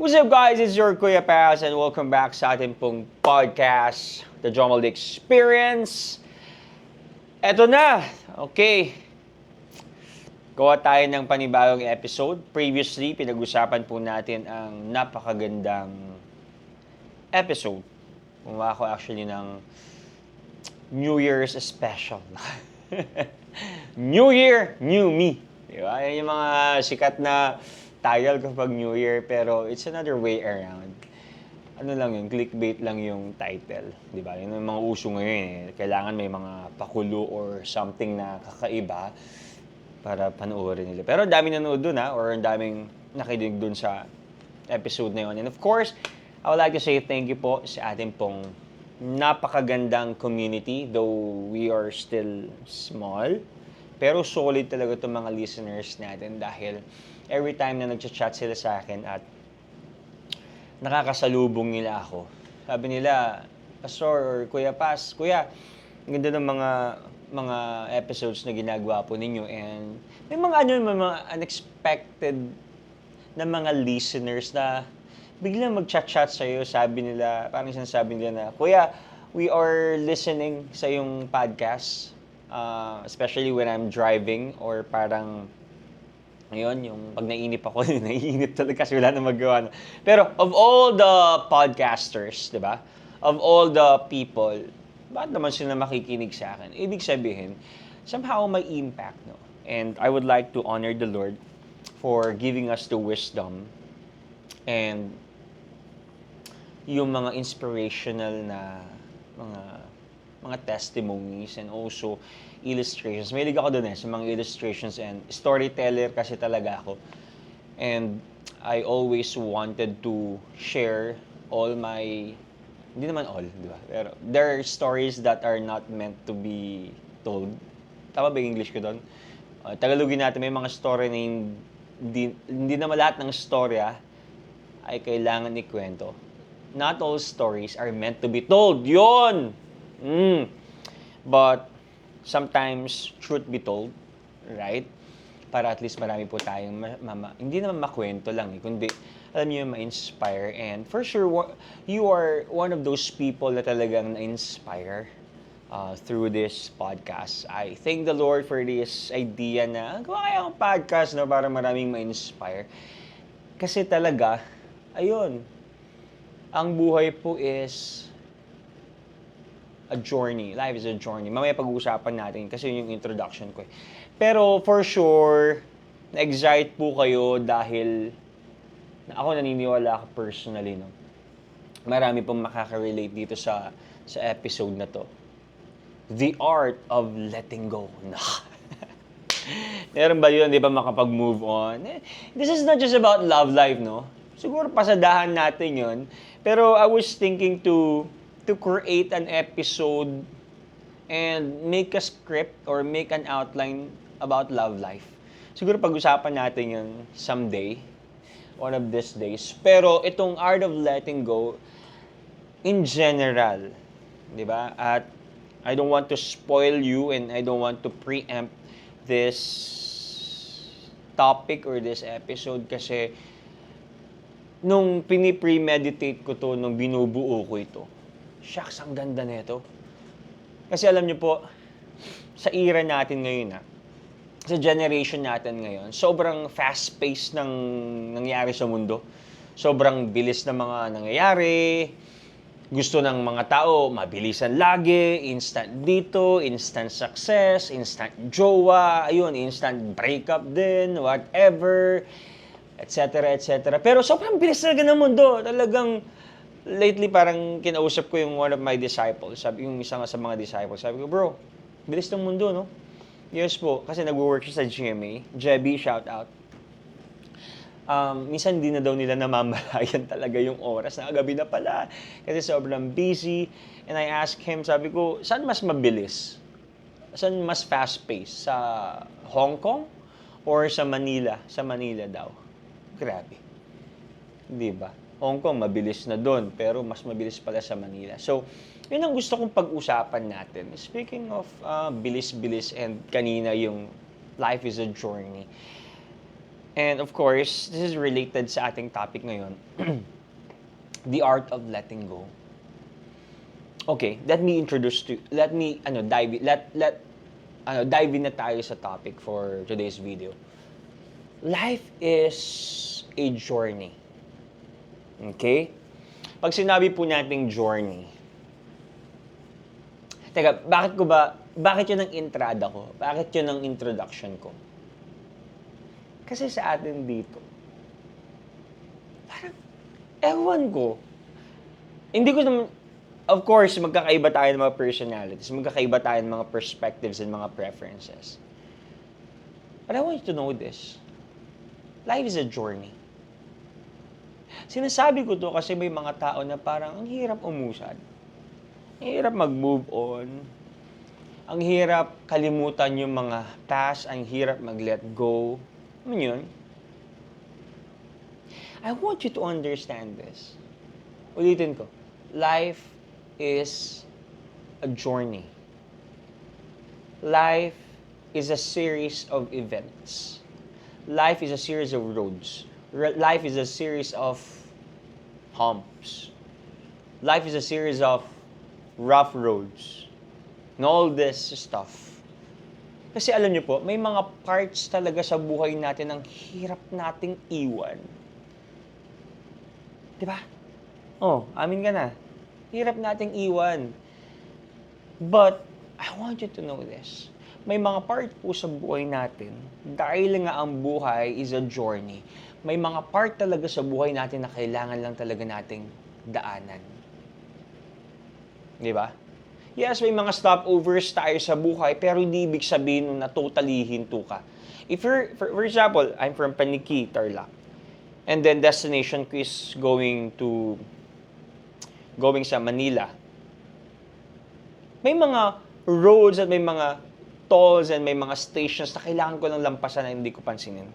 What's up guys? It's your Kuya Paz and welcome back sa ating pong podcast, The Jomal Experience. Eto na! Okay. Gawa tayo ng panibagong episode. Previously, pinag-usapan po natin ang napakagandang episode. Gumawa ko actually ng New Year's special. New Year, New Me. Diba? Yan yung mga sikat na title kapag New Year, pero it's another way around. Ano lang yun, clickbait lang yung title. Diba? Yun yung mga uso ngayon eh. Kailangan may mga pakulo or something na kakaiba para panoorin nila. Pero ang daming nanood dun or ang daming nakinig dun sa episode na yun. And of course, I would like to say thank you po sa ating pong napakagandang community, though we are still small. Pero solid talaga itong mga listeners natin dahil every time na nagchat-chat sila sa akin at nakakasalubong nila ako, sabi nila, Pastor or Kuya Paz, Kuya, ang ganda ng mga episodes na ginagawa po ninyo and may mga unexpected na mga listeners na biglang mag-chat-chat sa'yo, sabi nila, parang sinasabi nila na, Kuya, we are listening sa yung podcast, especially when I'm driving or parang ngayon, yung pag nainip ako, naiinip talaga kasi wala na magawa. Pero of all the podcasters, di ba? Of all the people, bakit naman sila makikinig sa akin? Ibig sabihin, somehow may impact, no? And I would like to honor the Lord for giving us the wisdom and yung mga inspirational na mga testimonies and also illustrations. Mahilig ako dun sa mga illustrations and storyteller kasi talaga ako. And I always wanted to share all my, hindi naman all, di ba? Pero there are stories that are not meant to be told. Tama ba yung English ko doon? Tagalogin natin, may mga story na hindi naman lahat ng storya ay kailangan ikwento. Not all stories are meant to be told. Yun! But sometimes truth be told, right? Para at least marami po tayong hindi naman makwento lang kundi alam niyo ma-inspire. And for sure, you are one of those people na talagang na-inspire through this podcast. I thank the Lord for this idea na gawa kaya ang podcast no, para maraming ma-inspire. Kasi talaga, ayun, ang buhay po is a journey. Life is a journey. Mamaya pag-uusapan natin kasi yun yung introduction ko. Pero for sure, na-excite po kayo dahil ako naniniwala ako personally, no? Marami pong makaka-relate dito sa episode na to. The art of letting go. Meron ba yun, di ba, makapag-move on? This is not just about love life, no? Siguro pasadahan natin yun. Pero I was thinking to create an episode and make a script or make an outline about love life. Siguro pag-usapan natin yun someday, one of these days. Pero itong art of letting go, in general, di ba? At I don't want to spoil you and I don't want to preempt this topic or this episode kasi nung pini-premeditate ko to, nung binubuo ko ito, shucks, ang ganda nito. Kasi alam niyo po, sa era natin ngayon sa generation natin ngayon, sobrang fast-paced ng nangyayari sa mundo. Sobrang bilis ng mga nangyayari. Gusto ng mga tao, mabilisan lagi, instant dito, instant success, instant jowa, ayun, instant breakup din, whatever, etc. etc. Pero sobrang bilis talaga ng mundo. Talagang lately, parang kinausap ko yung one of my disciples, yung isa sa mga disciples, sabi ko, bro, bilis ng mundo, no? Yes po, kasi nag-work siya sa GMA. Jebby, shout out. Minsan hindi na daw nila namamalayan talaga yung oras, nakagabi na pala, kasi sobrang busy. And I asked him, sabi ko, saan mas mabilis? Saan mas fast-paced? Sa Hong Kong or sa Manila? Sa Manila daw. Grabe. Di ba? Hong Kong, mabilis na doon, pero mas mabilis pala sa Manila. So, yun ang gusto kong pag-usapan natin. Speaking of bilis-bilis and kanina yung life is a journey. And of course, this is related sa ating topic ngayon, the art of letting go. Okay, dive in na tayo sa topic for today's video. Life is a journey. Okay? Pag sinabi po nating journey, teka, bakit yun ang entrada ko? Bakit yun ang introduction ko? Kasi sa atin dito, parang, ewan ko. Hindi ko naman, of course, magkakaiba tayo ng mga personalities, magkakaiba tayo ng mga perspectives and mga preferences. But I want you to know this. Life is a journey. Sinasabi ko to kasi may mga tao na parang ang hirap umusad. Ang hirap mag-move on. Ang hirap kalimutan yung mga past. Ang hirap mag-let go. Ano yun? I want you to understand this. Ulitin ko. Life is a journey. Life is a series of events. Life is a series of roads. Life is a series of humps. Life is a series of rough roads. And all this stuff. Kasi alam niyo po, may mga parts talaga sa buhay natin ang hirap nating iwan. Diba? Oh, amin ka na. Hirap nating iwan. But, I want you to know this. May mga part po sa buhay natin, dahil nga ang buhay is a journey, may mga part talaga sa buhay natin na kailangan lang talaga nating daanan. Di ba? Yes, may mga stopovers tayo sa buhay, pero hindi ibig sabihin na totally hinto ka. If you're, for example, I'm from Paniki, Tarlac, and then destination ko is going sa Manila. May mga roads at may mga tolls and may mga stations na kailangan ko lang lampasan na hindi ko pansinin.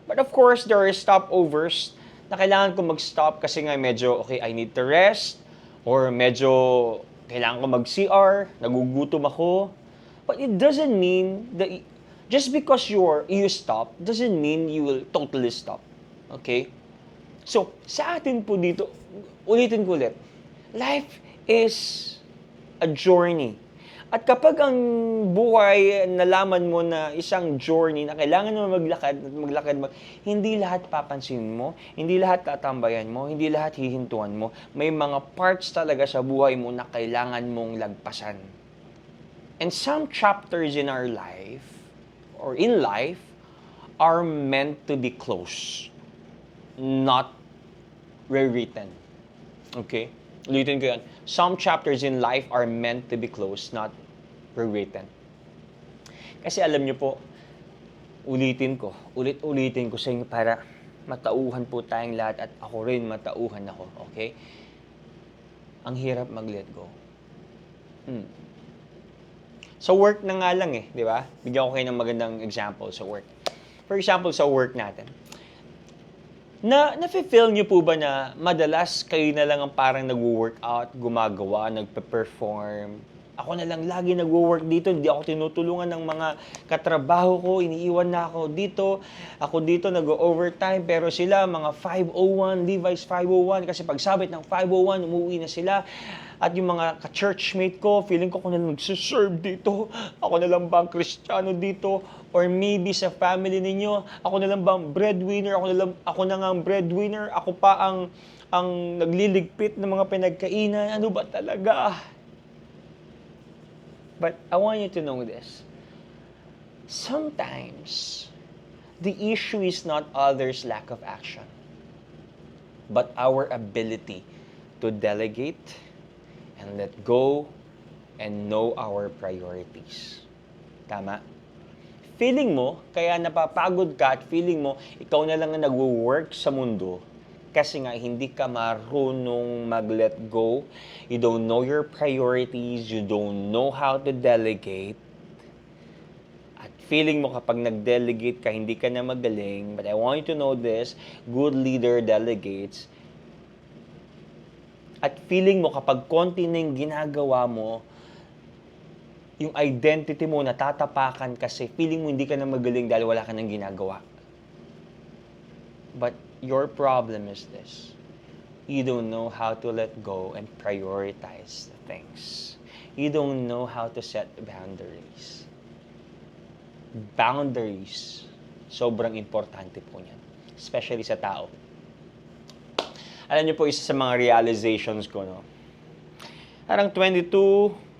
But of course, there are stopovers na kailangan ko mag-stop kasi nga medyo, okay, I need to rest, or medyo kailangan ko mag-CR, nagugutom ako. But it doesn't mean that just because you stop, doesn't mean you will totally stop. Okay? So, sa atin po dito, ulitin ko ulit, life is a journey. At kapag ang buhay, nalaman mo na isang journey na kailangan mo maglakad, hindi lahat papansin mo, hindi lahat tatambayan mo, hindi lahat hihintuan mo. May mga parts talaga sa buhay mo na kailangan mong lagpasan. And some chapters in our life, or in life, are meant to be closed, not rewritten. Okay? Ulitin ko yan. Some chapters in life are meant to be closed, not rewritten. Kasi alam niyo po, ulitin ko sa inyo para matauhan po tayong lahat at ako rin matauhan ako. Okay? Ang hirap mag-let go. Sa work na nga lang di ba? Bigyan ko kayo ng magandang example sa work. For example, sa work natin. Nafe-feel niyo po ba na madalas kayo na lang ang parang nagwo-workout, gumagawa, nagpe-perform? Ako na lang lagi nagwo-work dito, hindi ako tinutulungan ng mga katrabaho ko, iniiwan na ako dito nag-overtime, pero sila mga 501, Levi's 501, kasi pagsabit ng 501, umuwi na sila. At yung mga ka-churchmate ko, feeling ko ako na lang nagsiserve dito, ako na lang bang Kristiyano dito, or maybe sa family ninyo, ako na lang bang breadwinner, ako na nga ang breadwinner, ako pa ang nagliligpit ng mga pinagkainan, ano ba talaga? But I want you to know this. Sometimes, the issue is not others' lack of action, but our ability to delegate and let go and know our priorities. Tama? Feeling mo, kaya napapagod ka at feeling mo, ikaw na lang ang nagwo-work sa mundo kasi nga hindi ka marunong mag-let go, you don't know your priorities, you don't know how to delegate, at feeling mo kapag nag-delegate ka, hindi ka na magaling. But I want you to know this, good leader delegates. At feeling mo kapag konti na yung ginagawa mo, yung identity mo natatapakan kasi feeling mo hindi ka na magaling dahil wala ka nang ginagawa. But your problem is this. You don't know how to let go and prioritize things. You don't know how to set boundaries. Boundaries, sobrang importante po niyan. Especially sa tao. Alam niyo po, isa sa mga realizations ko, no? Parang 22,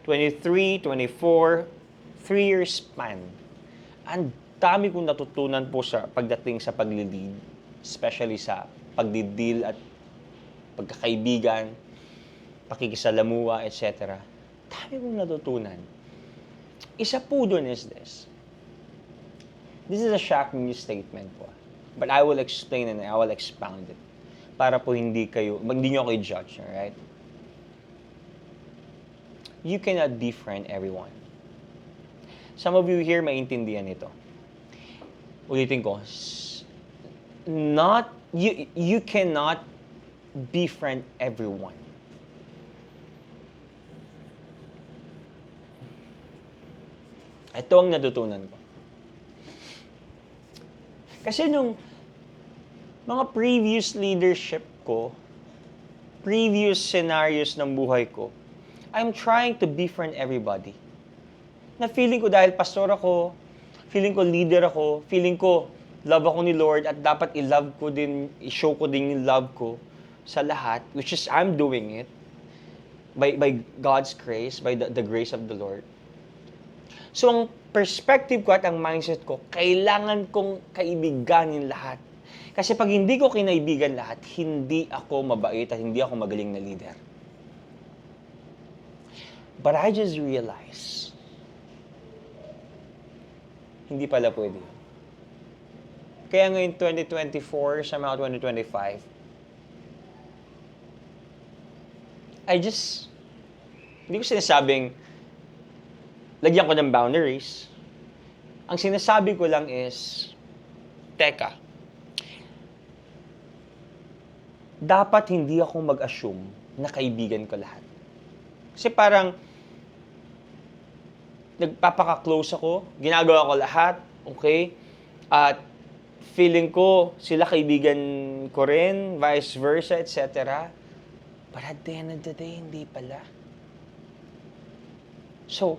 23, 24, 3-year span. Ang dami kong natutunan po sa pagdating sa pagli-lead, especially sa pagdi-deal at pagkakaibigan, pakikisalamuha, etc. Dami kong natutunan. Isa po dun is this. This is a shocking statement po. But I will explain and I will expound it. Para po hindi nyo kayo judge, alright? You cannot befriend everyone. Some of you here maintindihan ito. Ulitin ko, you cannot befriend everyone. Ito ang natutunan ko. Kasi nung mga previous leadership ko, previous scenarios ng buhay ko, I'm trying to befriend everybody. Na feeling ko dahil pastor ako, feeling ko leader ako, feeling ko love ako ni Lord at dapat i-love ko din, i-show ko din yung love ko sa lahat, which is I'm doing it by God's grace, by the grace of the Lord. So ang perspective ko at ang mindset ko, kailangan kong kaibiganin lahat. Kasi pag hindi ko kinaibigan lahat, hindi ako mabait at hindi ako magaling na leader. But I just realized, hindi pala pwede. Kaya ngayon 2024, sa mga 2025, hindi ko sinasabing, lagyan ko ng boundaries. Ang sinasabi ko lang is, teka, dapat hindi ako mag-assume na kaibigan ko lahat. Kasi parang, nagpapaka-close ako, ginagawa ko lahat, okay? At feeling ko, sila kaibigan ko rin, vice versa, etc. But at the end of the day, hindi pala. So,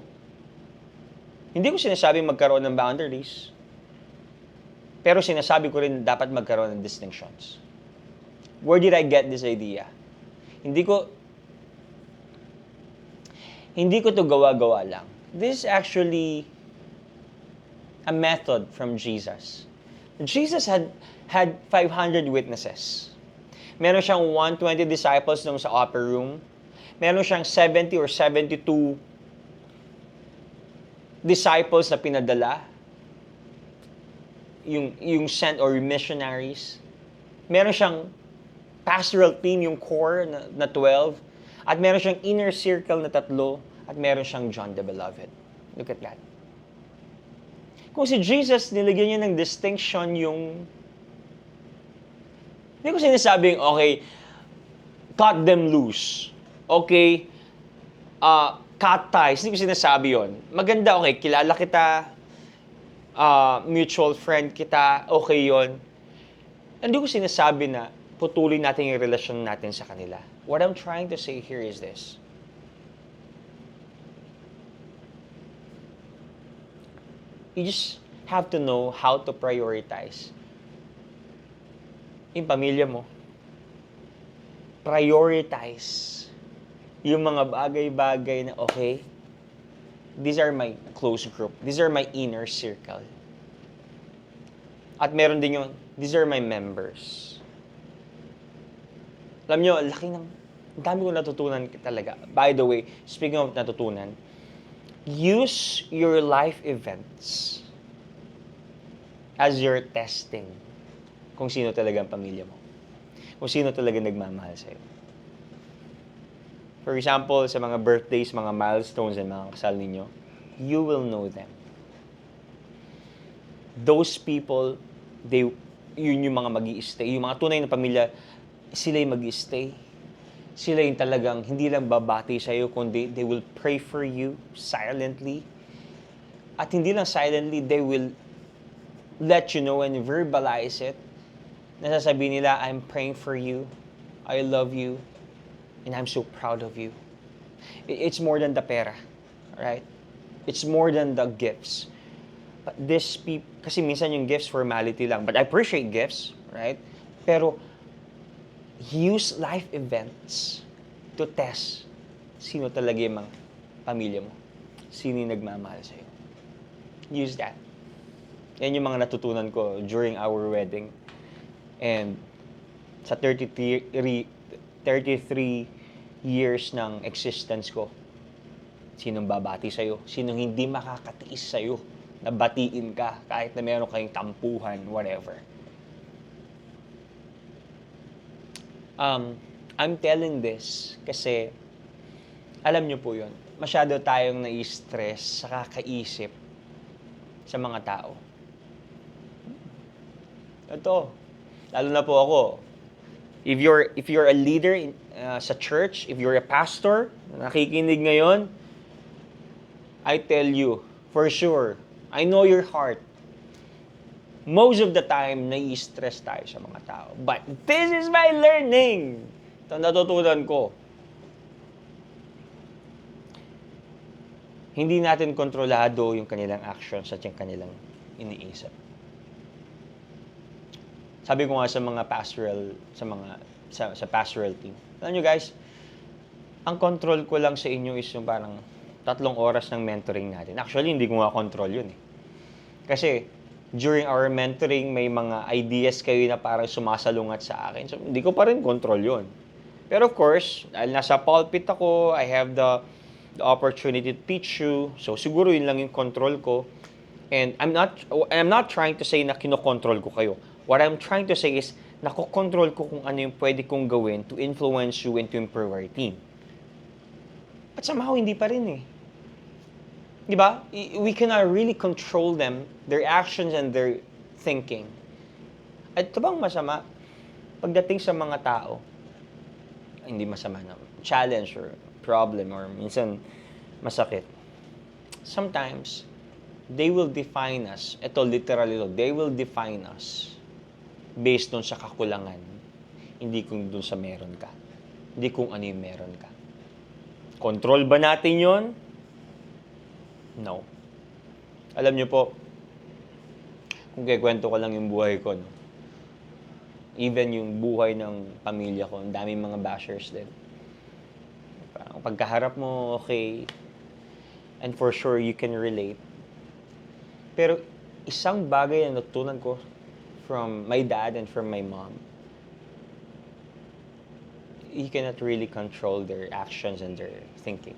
hindi ko sinasabing magkaroon ng boundaries, pero sinasabi ko rin dapat magkaroon ng distinctions. Where did I get this idea? Hindi ko to gawa-gawa lang. This is actually a method from Jesus. Jesus had 500 witnesses. Meron siyang 120 disciples nung sa upper room. Meron siyang 70 or 72 disciples na pinadala. Yung sent or missionaries. Meron siyang pastoral team, yung core na 12. At meron siyang inner circle na 3. At meron siyang John the Beloved. Look at that. Kung si Jesus, nilagyan niya ng distinction yung... Hindi ko sinasabing, okay, cut them loose. Okay, cut ties. Hindi ko sinasabi yon. Maganda, okay, kilala kita, mutual friend kita, okay yon. Hindi ko sinasabi na putulin natin yung relasyon natin sa kanila. What I'm trying to say here is this. You just have to know how to prioritize. Yung pamilya mo. Prioritize yung mga bagay-bagay na, okay, these are my close group. These are my inner circle. At meron din yung, these are my members. Alam nyo, dami ko natutunan talaga. By the way, speaking of natutunan, use your life events as your testing kung sino talaga ang pamilya mo. Kung sino talaga nagmamahal sa'yo. For example, sa mga birthdays, mga milestones, and mga kasal ninyo, you will know them. Those people, yun yung mga mag-i-stay. Yung mga tunay na pamilya, sila yung mag-i-stay. Sila yung talagang hindi lang babati sa'yo, kundi they will pray for you silently. At hindi lang silently, they will let you know and verbalize it Nasasabihin nila, I'm praying for you, I love you, and I'm so proud of you. It's more than the pera, right? It's more than the gifts. But this people, kasi minsan yung gifts formality lang. But I appreciate gifts, right? Pero use life events to test sino talaga yung mga pamilya mo. Sino yung nagmamahal sa'yo. Use that. Yan yung mga natutunan ko during our wedding. And sa 33 years ng existence ko, sinong babati sa'yo, sinong hindi makakatiis sa'yo, na batiin ka kahit na meron kayong tampuhan, whatever. I'm telling this kasi alam nyo po yun, masyado tayong nai-stress sa kakaisip sa mga tao. Ito, lalo na po ako. If you're a leader sa church, if you're a pastor, nakikinig ngayon, I tell you, for sure, I know your heart. Most of the time, nai-stress tayo sa mga tao. But this is my learning. Ito natutunan ko. Hindi natin kontrolado yung kanilang actions at yung kanilang iniisip. Sabi ko nga sa mga pastoral, sa pastoral team. Alam nyo guys, ang control ko lang sa inyo is yung parang 3 oras ng mentoring natin. Actually, hindi ko nga control yun eh. Kasi, during our mentoring, may mga ideas kayo na parang sumasalungat sa akin. So, hindi ko pa rin control yun. Pero of course, dahil nasa pulpit ako, I have the opportunity to teach you. So, siguro yun lang yung control ko. And I'm not trying to say na kinokontrol ko kayo. What I'm trying to say is, nakokontrol ko kung ano yung pwede kong gawin to influence you and to improve our team. But somehow, hindi pa rin eh. Diba? We cannot really control them, their actions and their thinking. At ito bang masama? Pagdating sa mga tao, hindi masama na, challenge or problem or minsan masakit. Sometimes, they will define us. Ito, literally, they will define us based dun sa kakulangan. Hindi kung dun sa meron ka. Hindi kung ano yung meron ka. Control ba natin yon? No. Alam niyo po, kung kikwento ko lang yung buhay ko, no? Even yung buhay ng pamilya ko, ang daming mga bashers din. Parang pagkaharap mo, okay, and for sure, you can relate. Pero isang bagay na natutunan ko from my dad and from my mom, you cannot really control their actions and their thinking.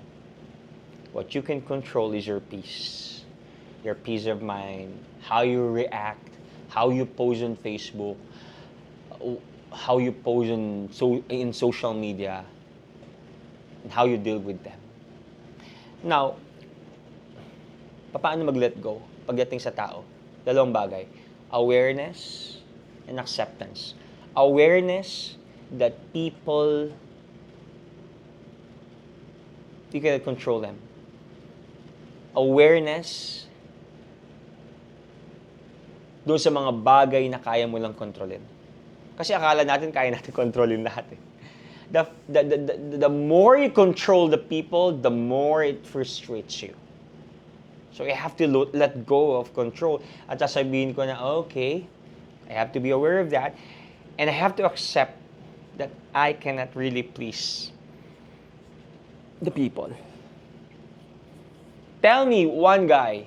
What you can control is your peace of mind, how you react, how you post on Facebook, how you post in social media, and how you deal with them. Now, paano mag-let go pagdating sa tao? 2 bagay. Awareness and acceptance. Awareness that people, you cannot control them. Awareness doon sa mga bagay na kaya mo lang kontrolin. Kasi akala natin kaya natin kontrolin lahat eh. The more you control the people, the more it frustrates you. So you have to let go of control. At sasabihin ko na, okay, I have to be aware of that. And I have to accept that I cannot really please the people. Tell me one guy,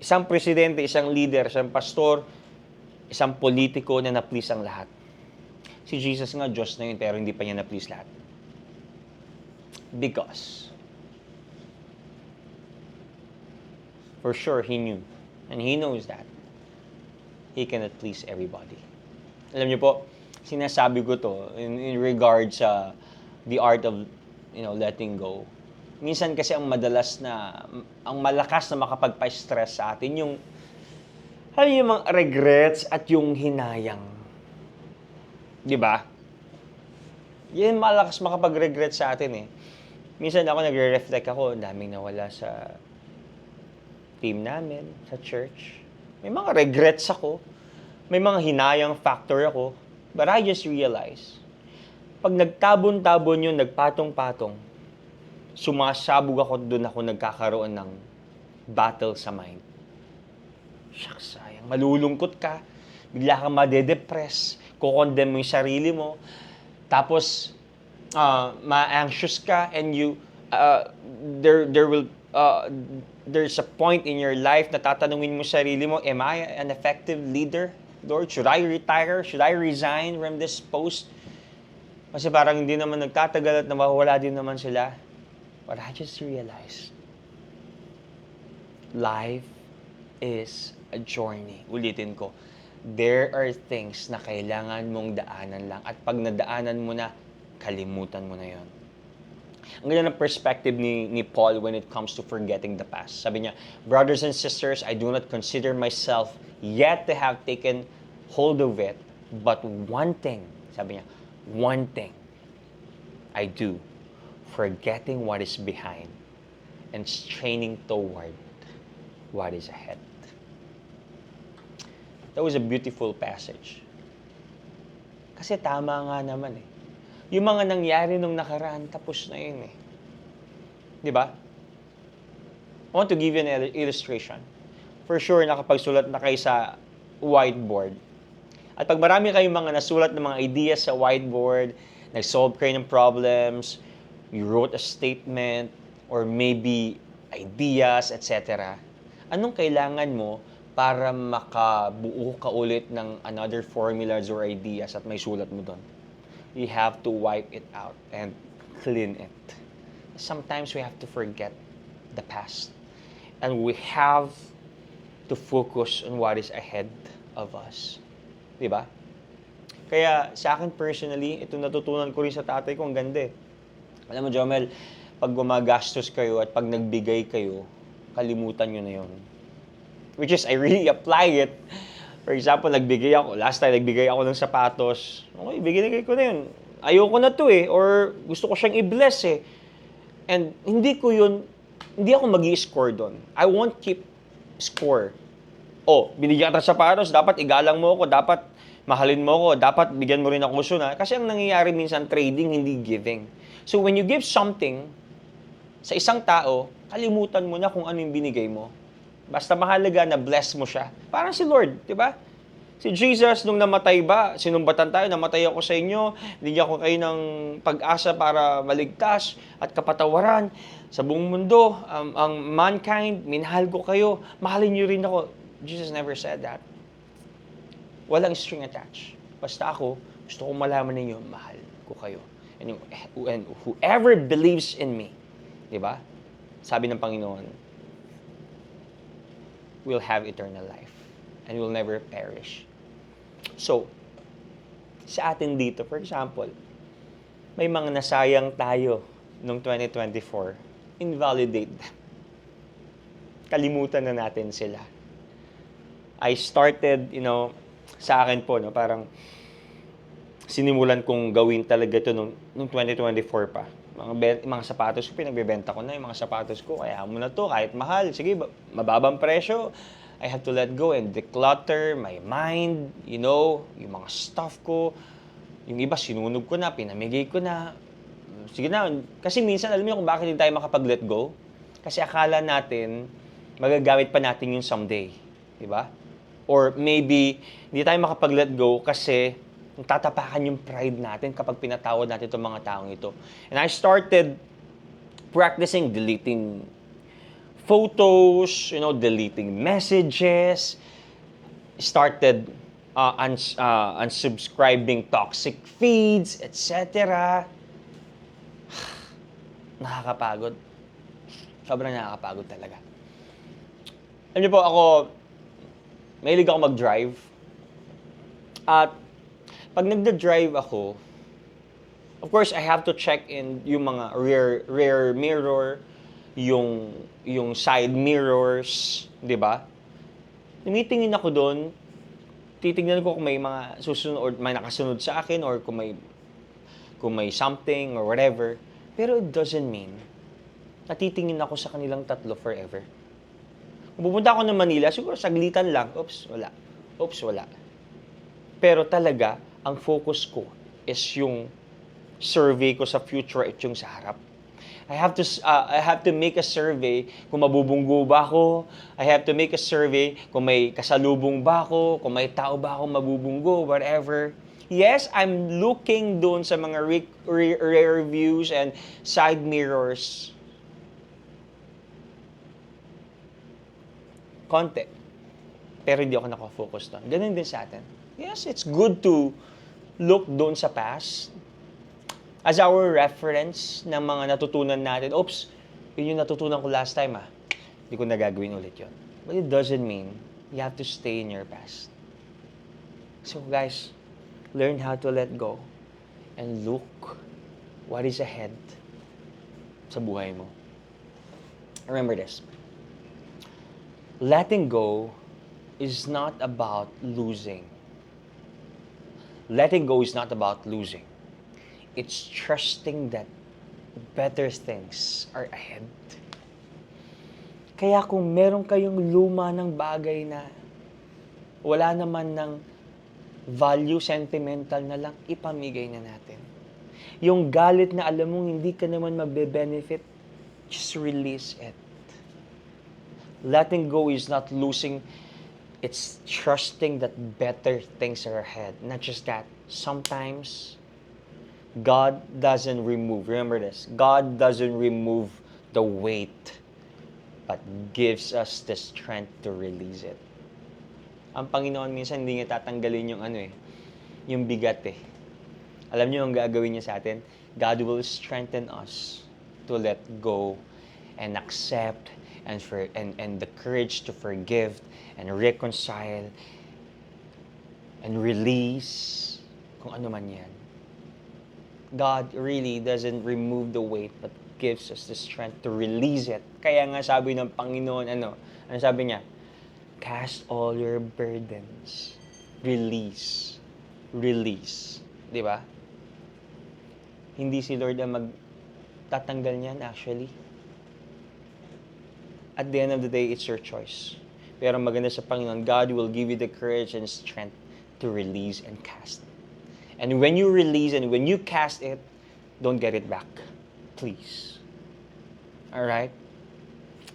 isang presidente, isang leader, isang pastor, isang politiko na na-please ang lahat. Si Jesus nga, Diyos na yun, pero hindi pa niya na-please lahat. Because, for sure, He knew. And He knows that. He cannot please everybody. Alam niyo po, sinasabi ko to in regard sa the art of, letting go. Minsan kasi ang malakas na makapagpa-stress sa atin, yung mga regrets at yung hinayang. Di ba? Yan malakas makapag-regret sa atin eh. Minsan ako nagre-reflect ako, ang daming nawala sa team namin, sa church. May mga regrets ako. may mga hinayang factor ako, but I just realized, pag nagtabon-tabon yun, nagpatong-patong, sumasabog ako, doon ako nagkakaroon ng battle sa mind. Shucks, sayang. Malulungkot ka, bigla kang madedepress, kukondem mo yung sarili mo, tapos ma-anxious ka, and there's a point in your life na tatanungin mo sarili mo, am I an effective leader? Lord, should I retire? Should I resign from this post? Kasi parang hindi naman nagtatagal at nawawala din naman sila. But I just realized, life is a journey. Ulitin ko, there are things na kailangan mong daanan lang. At pag nadaanan mo na, kalimutan mo na yon. Ang ganda ng perspective ni Paul when it comes to forgetting the past. Sabi niya, brothers and sisters, I do not consider myself yet to have taken hold of it, but one thing, sabi niya, one thing I do, forgetting what is behind and straining toward what is ahead. That was a beautiful passage. Kasi tama nga naman eh. Yung mga nangyari nung nakaraan, tapos na yun eh. Di ba? I want to give you an illustration. For sure, nakapagsulat na kayo sa whiteboard. At pag marami kayong mga nasulat ng mga ideas sa whiteboard, nag-solve kayo ng problems, you wrote a statement, or maybe ideas, etc. Anong kailangan mo para makabuo ka ulit ng another formulas or ideas at may sulat mo doon? You have to wipe it out and clean it. Sometimes we have to forget the past. And we have to focus on what is ahead of us. Diba? Kaya sa akin personally, ito natutunan ko rin sa tatay ko, ang ganda eh. Alam mo, Jomel, pag gumagastos kayo at pag nagbigay kayo, kalimutan nyo na yun. Which is, I really apply it. For example, last time nagbigay ako ng sapatos. Okay, binigay ko na yun. Ayoko na to eh. Or gusto ko siyang i-bless eh. And hindi ako mag-i-score doon. I won't keep score. Oh, binigyan ka ng sapatos, dapat igalang mo ako, dapat mahalin mo ako, dapat bigyan mo rin ako gusto na. Kasi ang nangyayari minsan, trading, hindi giving. So when you give something sa isang tao, kalimutan mo na kung ano yung binigay mo. Basta mahalaga na bless mo siya. Parang si Lord, di ba? Si Jesus, nung namatay ba, sinumbatan tayo, namatay ako sa inyo, bigyan ko kayo ng pag-asa para maligtas at kapatawaran sa buong mundo. Ang mankind, minahal ko kayo, mahalin niyo rin ako. Jesus never said that. Walang string attached. Basta ako, gusto kong malaman ninyo, mahal ko kayo. And whoever believes in me, di ba? Sabi ng Panginoon, will have eternal life and will never perish. So, sa atin dito, for example, may mga nasayang tayo noong 2024, invalidate them. Kalimutan na natin sila. I started, sa akin po, parang sinimulan kong gawin talaga ito noong 2024 pa. Mga sapatos ko, pinagbebenta ko na yung mga sapatos ko. Kaya mo na to, kahit mahal. Sige, mababang presyo. I have to let go and declutter my mind, yung mga stuff ko. Yung iba, sinunog ko na, pinamigay ko na. Sige na. Kasi minsan, alam niyo kung bakit hindi tayo makapag-let go? Kasi akala natin, magagamit pa natin yung someday. Diba? Or maybe, hindi tayo makapag-let go kasi tatapakan yung pride natin kapag pinatawad natin itong mga taong ito. And I started practicing deleting photos, deleting messages, started unsubscribing toxic feeds, etc. Nakakapagod. Sobrang nakakapagod talaga. Alam niyo po, mahilig ako mag-drive. At pag nagda-drive ako, of course, I have to check in yung mga rear mirror, yung side mirrors, di ba? Tumitingin ako doon, titignan ko kung may mga susunod or may nakasunod sa akin or kung may something or whatever. Pero it doesn't mean natitingin ako sa kanilang tatlo forever. Kung pupunta ako ng Manila, siguro saglitan lang. Oops, wala. Oops, wala. Pero talaga, ang focus ko is yung survey ko sa future at yung sa harap. I have to make a survey kung mabubunggo ba ako. I have to make a survey kung may kasalubong ba ako, kung may tao ba ako mabubunggo, whatever. Yes, I'm looking doon sa mga rear views and side mirrors. Konti. Pero hindi ako nakafocus doon. Ganun din sa atin. Yes, it's good to look doon sa past as our reference ng mga natutunan natin. Oops, yun yung natutunan ko last time Hindi ko nagagawin ulit yun. But it doesn't mean you have to stay in your past. So guys, learn how to let go and look what is ahead sa buhay mo. Remember this. Letting go is not about losing. Letting go is not about losing. It's trusting that better things are ahead. Kaya kung meron kayong luma ng bagay na wala naman ng value, sentimental na lang, ipamigay na natin. Yung galit na alam mong hindi ka naman magbe-benefit, just release it. Letting go is not losing. It's trusting that better things are ahead. Not just that. Sometimes, God doesn't remove, remember this, God doesn't remove the weight, but gives us the strength to release it. Ang Panginoon minsan hindi niya tatanggalin yung yung bigat Alam niyo ang gagawin niya sa atin? God will strengthen us to let go and accept and the courage to forgive and reconcile and release kung ano man yan. God really doesn't remove the weight but gives us the strength to release it. Kaya nga sabi ng Panginoon, ano sabi niya? Cast all your burdens. Release. Release. Di ba? Hindi si Lord ang magtatanggal niyan actually. At the end of the day, it's your choice. Pero maganda sa Panginoon, God will give you the courage and strength to release and cast. And when you release and when you cast it, don't get it back. Please. Alright?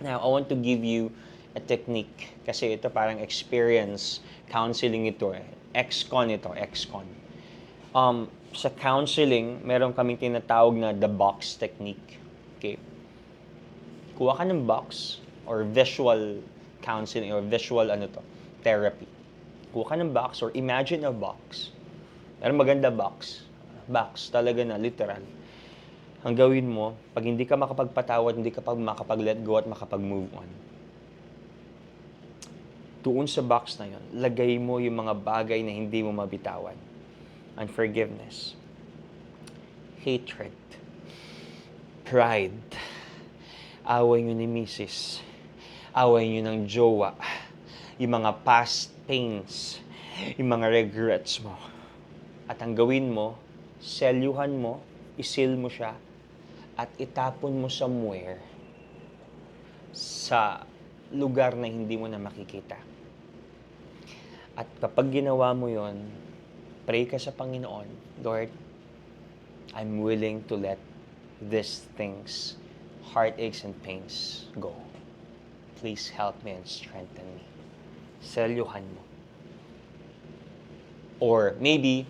Now, I want to give you a technique. Kasi ito parang experience. Counseling ito Ex-con ito. Ex-con. Sa counseling, meron kaming tinatawag na the box technique. Okay? Kuha ka ng box or visual counseling or visual therapy. Kuha ka ng box or imagine a box. Pero maganda box. Box talaga na, literal. Ang gawin mo, pag hindi ka makapagpatawad, hindi ka makapag-let go at makapag-move on. Doon sa box na yon, lagay mo yung mga bagay na hindi mo mabitawan. Unforgiveness. Hatred. Pride. Away nyo ni misis. Away nyo ng jowa. Yung mga past pains. Yung mga regrets mo. At ang gawin mo, selyuhan mo, isil mo siya, at itapon mo somewhere sa lugar na hindi mo na makikita. At kapag ginawa mo yon, pray ka sa Panginoon, Lord, I'm willing to let these things, heartaches and pains go. Please help me and strengthen me. Selyuhan mo. Or maybe,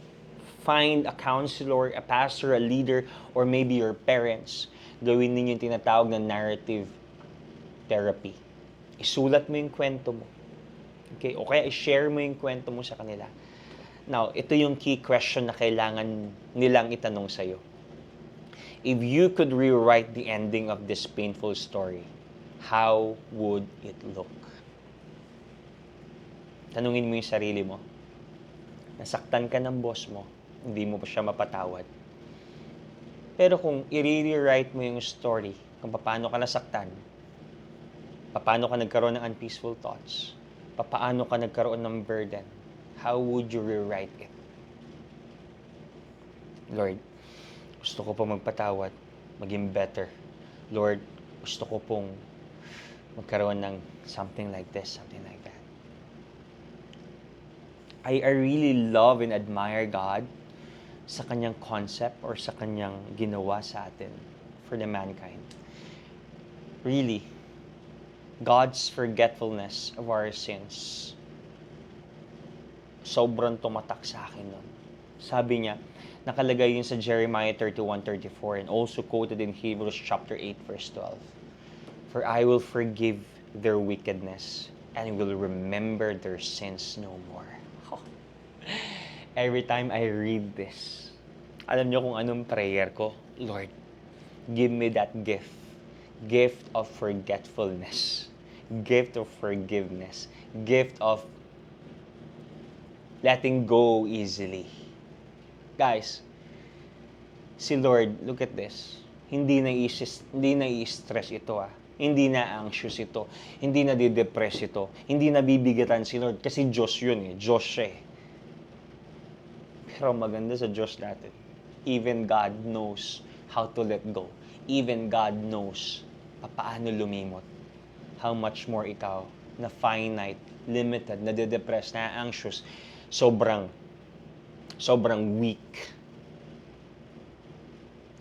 find a counselor, a pastor, a leader, or maybe your parents. Gawin ninyo yung tinatawag na narrative therapy. Isulat mo yung kwento mo. Okay? O kaya i-share mo yung kwento mo sa kanila. Now, ito yung key question na kailangan nilang itanong sa'yo. If you could rewrite the ending of this painful story, how would it look? Tanungin mo yung sarili mo. Nasaktan ka ng boss mo, hindi mo pa siya mapatawad. Pero kung i-rewrite mo yung story, kung paano ka nasaktan, paano ka nagkaroon ng unpeaceful thoughts, paano ka nagkaroon ng burden, how would you rewrite it? Lord, gusto ko pong magpatawad, maging better. Lord, gusto ko pong magkaroon ng something like this, something like that. I really love and admire God sa kanyang concept or sa kanyang ginawa sa atin for the mankind. Really, God's forgetfulness of our sins, sobrang tumatak sa akin nun. Sabi niya, nakalagay yun sa Jeremiah 31:34 and also quoted in Hebrews chapter 8 verse 12. For I will forgive their wickedness and will remember their sins no more. Every time I read this, alam niyo kung anong prayer ko? Lord, give me that gift of forgetfulness, gift of forgiveness, gift of letting go easily. Guys, si Lord, look at this. Hindi na i-stress ito Hindi na anxious ito. Hindi na di-depress ito. Hindi na bibigatan si Lord. Kasi Diyos yun Diyos siya Pero maganda sa Diyos natin. Even God knows how to let go. Even God knows paano lumimot. How much more ikaw na finite, limited, na de-depress, na anxious, sobrang weak.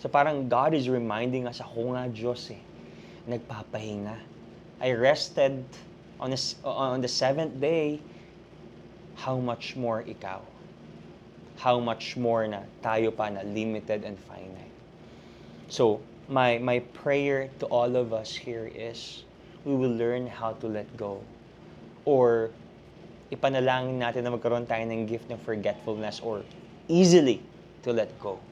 So parang God is reminding us, ako nga Diyos nagpapahinga. I rested on the seventh day. How much more ikaw? How much more na tayo pa na limited and finite. So, my prayer to all of us here is we will learn how to let go. Or ipanalangin natin na magkaroon tayo ng gift ng forgetfulness or easily to let go.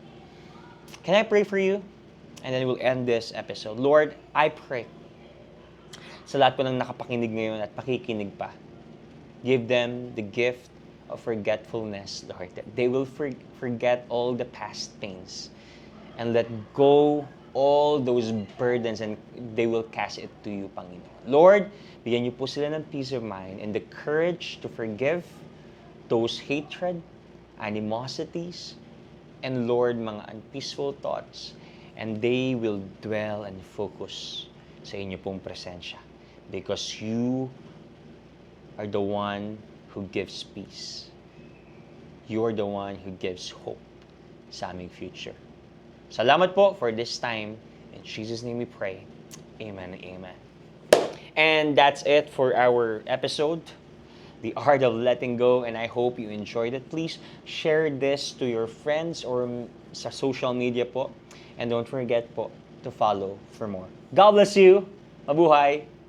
Can I pray for you? And then we'll end this episode. Lord, I pray sa lahat po ng nakapakinig ngayon at pakikinig pa. Give them the gift of forgetfulness, Lord. That they will forget all the past pains and let go all those burdens and they will cast it to you, Panginoon. Lord, bigyan niyo po sila ng peace of mind and the courage to forgive those hatred, animosities, and Lord, mga unpeaceful thoughts, and they will dwell and focus sa inyo pong presensya because you are the one who gives peace. You are the one who gives hope sa aming future. Salamat po for this time. In Jesus' name we pray. Amen and amen. And that's it for our episode, The Art of Letting Go, and I hope you enjoyed it. Please share this to your friends or sa social media po. And don't forget po to follow for more. God bless you. Mabuhay.